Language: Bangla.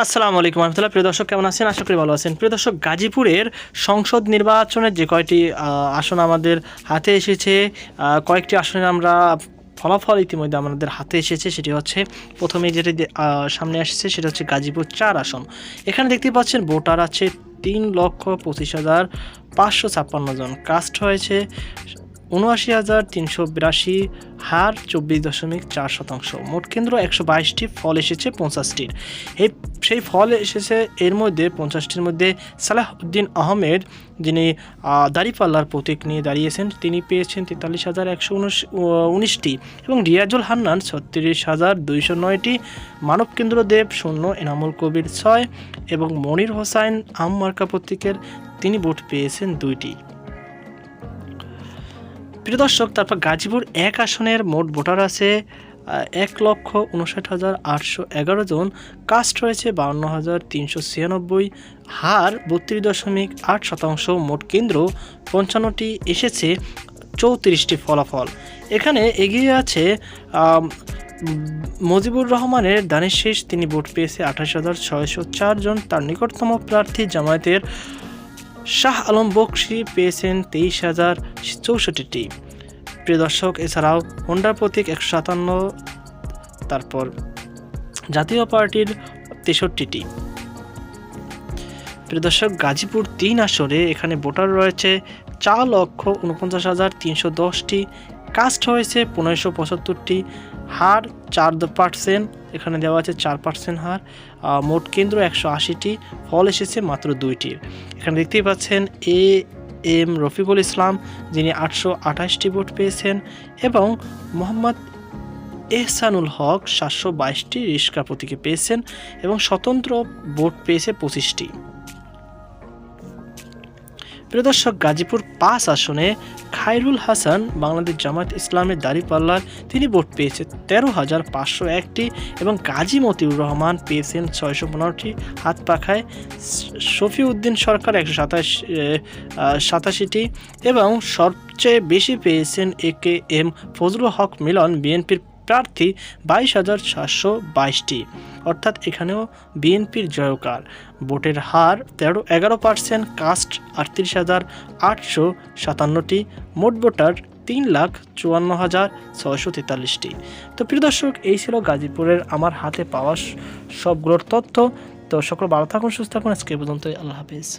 আসসালামু আলাইকুম রহমতুল্লাহ। প্রিয় দর্শক, কেমন আছেন? আশা করি ভালো আছেন। প্রিয় দর্শক, গাজীপুরের সংসদ নির্বাচনের যে কয়টি আসন আমাদের হাতে এসেছে, কয়েকটি আসনের আমরা ফলাফল ইতিমধ্যে আমাদের হাতে এসেছে। সেটি হচ্ছে প্রথমে যেটি সামনে আসছে সেটা হচ্ছে গাজীপুর 4 আসন। এখানে দেখতে পাচ্ছেন ভোটার আছে 3,25,556 জন। কাস্ট হয়েছে ৭৯,৩৮২, হার ২৪.৪%। মোট কেন্দ্র ১২২টি, ফল এসেছে ৫০টির। সেই ফল এসেছে এর মধ্যে ৫০টির মধ্যে সালাহউদ্দিন আহমেদ, যিনি দাঁড়িপাল্লার প্রতীক নিয়ে দাঁড়িয়েছেন, তিনি পেয়েছেন ৪৩,১১৯টি এবং রিয়াজুল হান্নান ৩৬,২০৯টি। মানবকেন্দ্র দেব ০, এনামুল কবির ৬ এবং মনির হোসাইন আম মার্কা প্রতীকের তিনি ভোট পেয়েছেন ২টি। প্রিয় দর্শক, তারপর গাজীপুর ১ আসনের মোট ভোটার আছে ১,৫৯,৮১১ জন। কাস্ট হয়েছে ৫২,৩৯৬, হার ৩২.৮%। মোট কেন্দ্র ৫৫টি, এসেছে ৩৪টি ফলাফল। এখানে এগিয়ে আছে মুজিবুর রহমানের দানিশ শেষ, তিনি ভোট পেয়েছে ২৮,৬০৪ জন। তার নিকটতম প্রার্থী জামায়াতের শাহ আলম বকশি পেয়েছেন ২৩,০৬৪টি। প্রিয় দর্শক, এছাড়াও হোন্ডার প্রতীক ১৫৭, তারপর জাতীয় পার্টির ৬৩টি। প্রিয় দর্শক, গাজীপুর ৩ আসরে এখানে ভোটার রয়েছে ৪,৪৯,৩১০টি। কাস্ট হয়েছে ১৫৭৫টি, হার ৪%, এখানে দেওয়া আছে ৪% হার। মোট কেন্দ্র ১৮০টি, ফল এসেছে মাত্র ২টির। এখানে দেখতেই পাচ্ছেন এম রফিকুল ইসলাম, যিনি ৮২৮টি ভোট পেয়েছেন, এবং মোহাম্মদ এহসানুল হক ৭২২টি রিস্কা প্রতীকে পেয়েছেন এবং স্বতন্ত্র ভোট পেয়েছে ২৫টি। প্রিয় দর্শক, গাজীপুর ৫ আসনে খায়রুল হাসান, বাংলাদেশ জামায়াত ইসলামের দাঁড়িপাল্লার, তিনি ভোট পেয়েছে ১৩,৫০১টি এবং গাজী মতিউর রহমান পেয়েছেন ৬১৫টি। হাত পাখায় শফিউদ্দিন সরকার ১৮৭টি এবং সবচেয়ে বেশি পেয়েছেন AK M ফজলুল হক মিলন, বিএনপির প্রার্থী ২২,৭২২টি, অর্থাৎ এখানেও বিএনপির জয়কার। ভোটের হার 11%, কাস্ট ৩৮,৮৫৭টি, মোট ভোটার ৩,৫৪,৬৪৩টি। তো প্রিয় দর্শক, এই ছিল গাজীপুরের আমার হাতে পাওয়া সবগুলোর তথ্য। তো সকল ভালো থাকুন, সুস্থ থাকুন, আজকে পর্যন্তই। আল্লাহ হাফিজ।